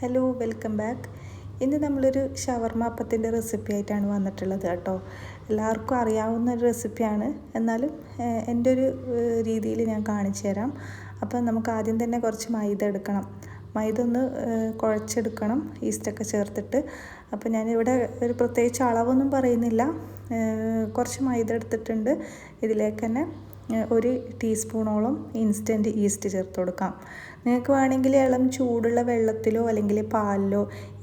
Hello, welcome back. ഇന്ന് നമ്മളൊരു ഷവർമ അപ്പത്തിൻ്റെ റെസിപ്പി ആയിട്ടാണ് വന്നിട്ടുള്ളത് കേട്ടോ. എല്ലാവർക്കും അറിയാവുന്ന ഒരു റെസിപ്പിയാണ്, എന്നാലും എൻ്റെ ഒരു രീതിയിൽ ഞാൻ കാണിച്ചു തരാം. അപ്പം നമുക്ക് ആദ്യം തന്നെ കുറച്ച് മൈദ എടുക്കണം. മൈദ ഒന്ന് കുഴച്ചെടുക്കണം, ഈസ്റ്റൊക്കെ ചേർത്തിട്ട്. അപ്പോൾ ഞാനിവിടെ ഒരു പ്രത്യേകിച്ച് അളവൊന്നും പറയുന്നില്ല. കുറച്ച് മൈദ എടുത്തിട്ടുണ്ട്. ഇതിലേക്ക് തന്നെ 1 ടീസ്പൂണോളം ഇൻസ്റ്റൻറ്റ് ഈസ്റ്റ് ചേർത്ത് കൊടുക്കാം. നിങ്ങൾക്ക് വേണമെങ്കിൽ ഇളം ചൂടുള്ള വെള്ളത്തിലോ അല്ലെങ്കിൽ പാലിലോ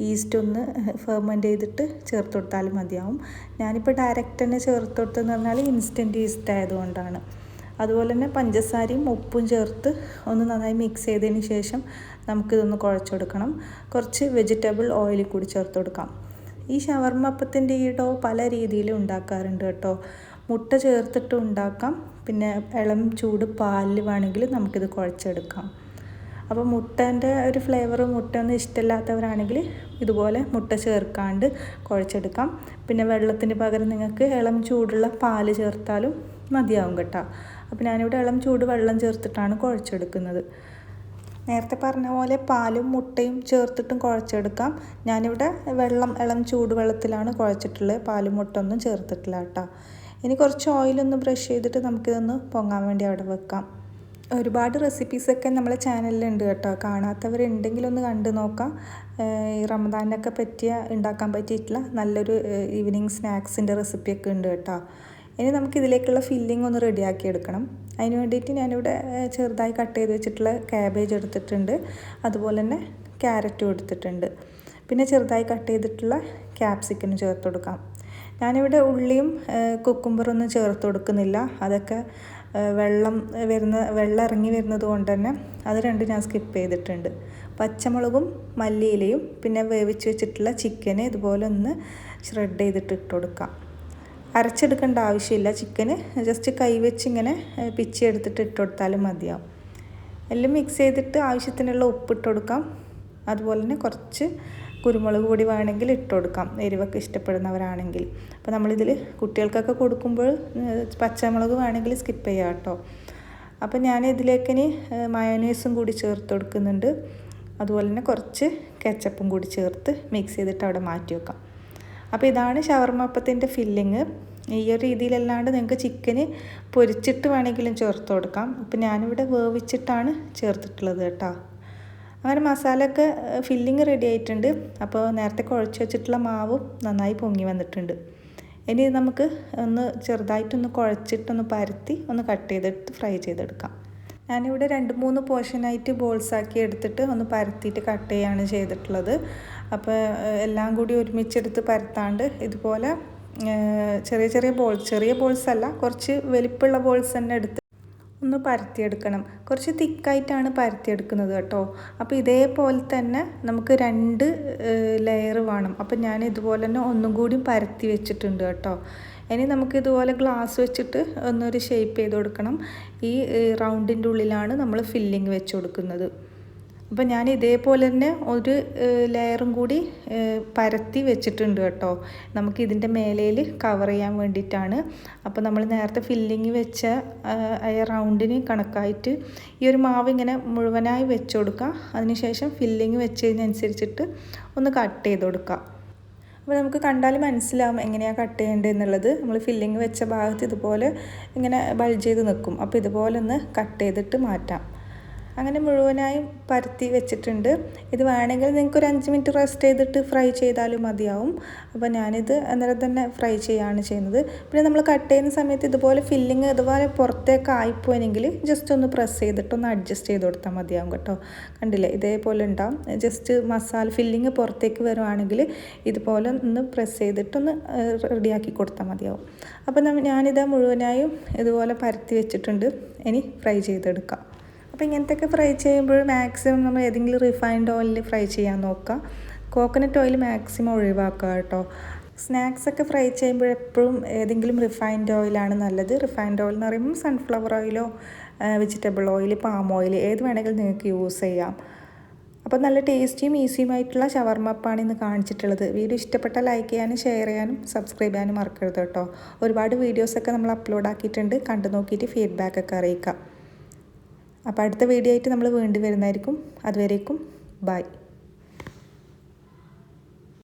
ഈസ്റ്റ് ഒന്ന് ഫെർമെൻറ്റ് ചെയ്തിട്ട് ചേർത്ത് കൊടുത്താലും മതിയാവും. ഞാനിപ്പോൾ ഡയറക്റ്റ് തന്നെ ചേർത്ത് കൊടുത്തതെന്ന് പറഞ്ഞാൽ ഇൻസ്റ്റൻറ്റ് ഈസ്റ്റ് ആയതുകൊണ്ടാണ്. അതുപോലെ തന്നെ പഞ്ചസാരയും ഉപ്പും ചേർത്ത് ഒന്ന് നന്നായി മിക്സ് ചെയ്തതിന് ശേഷം നമുക്കിതൊന്ന് കുഴച്ചെടുക്കണം. കുറച്ച് വെജിറ്റബിൾ ഓയിൽ കൂടി ചേർത്ത് കൊടുക്കാം. ഈ ഷവർമ അപ്പത്തിൻ്റെ ഈ ഡോ പല രീതിയിലും ഉണ്ടാക്കാറുണ്ട് കേട്ടോ. മുട്ട ചേർത്തിട്ട് ഉണ്ടാക്കാം, പിന്നെ ഇളം ചൂട് പാലിൽ വേണമെങ്കിൽ നമുക്കിത് കുഴച്ചെടുക്കാം. അപ്പോൾ മുട്ടേൻ്റെ ഒരു ഫ്ലേവർ മുട്ടയൊന്നും ഇഷ്ടമില്ലാത്തവരാണെങ്കിൽ ഇതുപോലെ മുട്ട ചേർക്കാണ്ട് കുഴച്ചെടുക്കാം. പിന്നെ വെള്ളത്തിന് പകരം നിങ്ങൾക്ക് ഇളം ചൂടുള്ള പാല് ചേർത്താലും മതിയാവും കേട്ടോ. അപ്പോൾ ഞാനിവിടെ ഇളം ചൂട് വെള്ളം ചേർത്തിട്ടാണ് കുഴച്ചെടുക്കുന്നത്. നേരത്തെ പറഞ്ഞ പോലെ പാലും മുട്ടയും ചേർത്തിട്ടും കുഴച്ചെടുക്കാം. ഞാനിവിടെ ഇളം ചൂട് വെള്ളത്തിലാണ് കുഴച്ചിട്ടുള്ളത്, പാലും മുട്ട ഒന്നും ചേർത്തിട്ടില്ല കേട്ടോ. ഇനി കുറച്ച് ഓയിലൊന്ന് ബ്രഷ് ചെയ്തിട്ട് നമുക്കിതൊന്ന് പൊങ്ങാൻ വേണ്ടി അവിടെ വെക്കാം. ഒരുപാട് റെസിപ്പീസൊക്കെ നമ്മളെ ചാനലിലുണ്ട് കേട്ടോ. കാണാത്തവരുണ്ടെങ്കിൽ ഒന്ന് കണ്ടു നോക്കാം. ഈ റമദാനൊക്കെ ഉണ്ടാക്കാൻ പറ്റിയിട്ടുള്ള നല്ലൊരു ഈവനിങ് സ്നാക്സിൻ്റെ റെസിപ്പിയൊക്കെ ഉണ്ട് കേട്ടോ. ഇനി നമുക്കിതിലേക്കുള്ള ഫില്ലിംഗ് ഒന്ന് റെഡിയാക്കി എടുക്കണം. അതിന് വേണ്ടിയിട്ട് ഞാനിവിടെ ചെറുതായി കട്ട് ചെയ്ത് വെച്ചിട്ടുള്ള ക്യാബേജ് എടുത്തിട്ടുണ്ട്. അതുപോലെ തന്നെ ക്യാരറ്റും എടുത്തിട്ടുണ്ട്. പിന്നെ ചെറുതായി കട്ട് ചെയ്തിട്ടുള്ള ക്യാപ്സിക്കനും ചേർത്ത് കൊടുക്കാം. ഞാനിവിടെ ഉള്ളിയും കുക്കുംബറൊന്നും ചേർത്ത് കൊടുക്കുന്നില്ല. അതൊക്കെ വെള്ളം ഇറങ്ങി വരുന്നത് കൊണ്ട് തന്നെ അത് രണ്ടും ഞാൻ സ്കിപ്പ് ചെയ്തിട്ടുണ്ട്. പച്ചമുളകും മല്ലിയിലയും പിന്നെ വേവിച്ച് വെച്ചിട്ടുള്ള ചിക്കന് ഇതുപോലെ ഒന്ന് ഷ്രെഡ് ചെയ്തിട്ട് ഇട്ട് കൊടുക്കാം. അരച്ചെടുക്കേണ്ട ആവശ്യമില്ല. ചിക്കന് ജസ്റ്റ് കൈവച്ച് ഇങ്ങനെ പിച്ചി എടുത്തിട്ട് ഇട്ട് കൊടുത്താലും മതിയാവും. എല്ലാം മിക്സ് ചെയ്തിട്ട് ആവശ്യത്തിനുള്ള ഉപ്പിട്ട് കൊടുക്കാം. അതുപോലെ തന്നെ കുറച്ച് കുരുമുളക് പൊടി വേണമെങ്കിൽ ഇട്ട് കൊടുക്കാം, എരിവൊക്കെ ഇഷ്ടപ്പെടുന്നവരാണെങ്കിൽ. അപ്പോൾ നമ്മളിതിൽ കുട്ടികൾക്കൊക്കെ കൊടുക്കുമ്പോൾ പച്ചമുളക് വേണമെങ്കിൽ സ്കിപ്പ് ചെയ്യാം കേട്ടോ. അപ്പോൾ ഞാൻ ഇതിലേക്കിനി മയോനൈസും കൂടി ചേർത്ത് കൊടുക്കുന്നുണ്ട്. അതുപോലെ തന്നെ കുറച്ച് കെച്ചപ്പും കൂടി ചേർത്ത് മിക്സ് ചെയ്തിട്ട് അവിടെ മാറ്റി വെക്കാം. അപ്പോൾ ഇതാണ് ഷവർമ അപ്പത്തിൻ്റെ ഫില്ലിങ്. ഈ ഒരു രീതിയിലല്ലാണ്ട് നിങ്ങൾക്ക് ചിക്കന് പൊരിച്ചിട്ട് വേണമെങ്കിലും ചേർത്ത് കൊടുക്കാം. അപ്പോൾ ഞാനിവിടെ വേവിച്ചിട്ടാണ് ചേർത്തിട്ടുള്ളത് കേട്ടോ. അങ്ങനെ മസാലയൊക്കെ ഫില്ലിങ് റെഡി ആയിട്ടുണ്ട്. അപ്പോൾ നേരത്തെ കുഴച്ച് വെച്ചിട്ടുള്ള മാവും നന്നായി പൊങ്ങി വന്നിട്ടുണ്ട്. ഇനി നമുക്ക് ഒന്ന് ചെറുതായിട്ടൊന്ന് കുഴച്ചിട്ടൊന്ന് പരത്തി ഒന്ന് കട്ട് ചെയ്തിട്ട് ഫ്രൈ ചെയ്തെടുക്കാം. ഞാനിവിടെ 2-3 പോർഷനായിട്ട് ബോൾസാക്കി എടുത്തിട്ട് ഒന്ന് പരത്തിയിട്ട് കട്ട് ചെയ്യുകയാണ് ചെയ്തിട്ടുള്ളത്. അപ്പോൾ എല്ലാം കൂടി ഒരുമിച്ചെടുത്ത് പരത്താണ്ട് ഇതുപോലെ ചെറിയ ബോൾസ് അല്ല, കുറച്ച് വലിപ്പമുള്ള ബോൾസ് തന്നെ എടുത്ത് ഒന്ന് പരത്തിയെടുക്കണം. കുറച്ച് തിക്കായിട്ടാണ് പരത്തിയെടുക്കുന്നത് കേട്ടോ. അപ്പോൾ ഇതേപോലെ തന്നെ നമുക്ക് 2 ലെയർ വേണം. അപ്പോൾ ഞാൻ ഇതുപോലെ തന്നെ ഒന്നും കൂടി പരത്തി വെച്ചിട്ടുണ്ട് കേട്ടോ. ഇനി നമുക്കിതുപോലെ ഗ്ലാസ് വെച്ചിട്ട് ഒന്നൊരു ഷേപ്പ് ചെയ്ത് കൊടുക്കണം. ഈ റൗണ്ടിൻ്റെ ഉള്ളിലാണ് നമ്മൾ ഫില്ലിങ് വെച്ച് കൊടുക്കുന്നത്. അപ്പോൾ ഞാൻ ഇതേപോലെ തന്നെ ഒരു ലെയറും കൂടി പരത്തി വെച്ചിട്ടുണ്ട് കേട്ടോ. നമുക്കിതിൻ്റെ മേലയിൽ കവർ ചെയ്യാൻ വേണ്ടിയിട്ടാണ്. അപ്പോൾ നമ്മൾ നേരത്തെ ഫില്ലിങ് വെച്ച റൗണ്ടിന് കണക്കായിട്ട് ഈ ഒരു മാവ് ഇങ്ങനെ മുഴുവനായി വെച്ച് കൊടുക്കുക. അതിനുശേഷം ഫില്ലിങ് വെച്ചതിനനുസരിച്ചിട്ട് ഒന്ന് കട്ട് ചെയ്ത് കൊടുക്കുക. അപ്പോൾ നമുക്ക് കണ്ടാൽ മനസ്സിലാവും എങ്ങനെയാണ് കട്ട് ചെയ്യേണ്ടത് എന്നുള്ളത്. നമ്മൾ ഫില്ലിങ് വെച്ച ഭാഗത്ത് ഇതുപോലെ ഇങ്ങനെ ബൾജ് ചെയ്ത് നിൽക്കും. അപ്പോൾ ഇതുപോലെ ഒന്ന് കട്ട് ചെയ്തിട്ട് മാറ്റാം. അങ്ങനെ മുഴുവനായും പരത്തി വെച്ചിട്ടുണ്ട്. ഇത് വേണമെങ്കിൽ നിങ്ങൾക്ക് ഒരു 5 മിനിറ്റ് റെസ്റ്റ് ചെയ്തിട്ട് ഫ്രൈ ചെയ്താലും മതിയാവും. അപ്പോൾ ഞാനിത് അന്നേരം തന്നെ ഫ്രൈ ചെയ്യുകയാണ് ചെയ്യുന്നത്. പിന്നെ നമ്മൾ കട്ട് ചെയ്യുന്ന സമയത്ത് ഇതുപോലെ ഫില്ലിങ് ഇതുപോലെ പുറത്തേക്ക് ആയിപ്പോയെങ്കിൽ ജസ്റ്റ് ഒന്ന് പ്രസ് ചെയ്തിട്ട് ഒന്ന് അഡ്ജസ്റ്റ് ചെയ്ത് കൊടുത്താൽ മതിയാവും കേട്ടോ. കണ്ടില്ലേ, ഇതേപോലെ ഉണ്ടാവും. ജസ്റ്റ് മസാല ഫില്ലിങ് പുറത്തേക്ക് വരുവാണെങ്കിൽ ഇതുപോലെ ഒന്ന് പ്രസ് ചെയ്തിട്ടൊന്ന് റെഡിയാക്കി കൊടുത്താൽ മതിയാവും. അപ്പോൾ ഞാനിത് മുഴുവനായും ഇതുപോലെ പരത്തി വെച്ചിട്ടുണ്ട്. ഇനി ഫ്രൈ ചെയ്തെടുക്കാം. അപ്പോൾ ഇങ്ങനത്തെയൊക്കെ ഫ്രൈ ചെയ്യുമ്പോൾ മാക്സിമം നമ്മൾ ഏതെങ്കിലും റിഫൈൻഡ് ഓയിലിൽ ഫ്രൈ ചെയ്യാൻ നോക്കുക. കോക്കനട്ട് ഓയിൽ മാക്സിമം ഒഴിവാക്കുക കേട്ടോ. സ്നാക്സൊക്കെ ഫ്രൈ ചെയ്യുമ്പോൾ എപ്പോഴും ഏതെങ്കിലും റിഫൈൻഡ് ഓയിലാണ് നല്ലത്. റിഫൈൻഡ് ഓയിൽ എന്ന് പറയുമ്പോൾ സൺഫ്ലവർ ഓയിലോ വെജിറ്റബിൾ ഓയിൽ, പാം ഓയിൽ ഏത് വേണമെങ്കിലും നിങ്ങൾക്ക് യൂസ് ചെയ്യാം. അപ്പോൾ നല്ല ടേസ്റ്റിയും ഈസിയുമായിട്ടുള്ള ഷവർമ അപ്പമാണ് ഇന്ന് കാണിച്ചിട്ടുള്ളത്. വീഡിയോ ഇഷ്ടപ്പെട്ടാൽ ലൈക്ക് ചെയ്യാനും ഷെയർ ചെയ്യാനും സബ്സ്ക്രൈബ് ചെയ്യാനും മറക്കരുത് കേട്ടോ. ഒരുപാട് വീഡിയോസൊക്കെ നമ്മൾ അപ്ലോഡ് ആക്കിയിട്ടുണ്ട്. കണ്ടു നോക്കിയിട്ട് ഫീഡ്ബാക്കൊക്കെ അറിയിക്കാം. അപ്പോൾ അടുത്ത വീഡിയോ ആയിട്ട് നമ്മൾ വീണ്ടും വരുന്നതായിരിക്കും. അതുവരേക്കും ബൈ.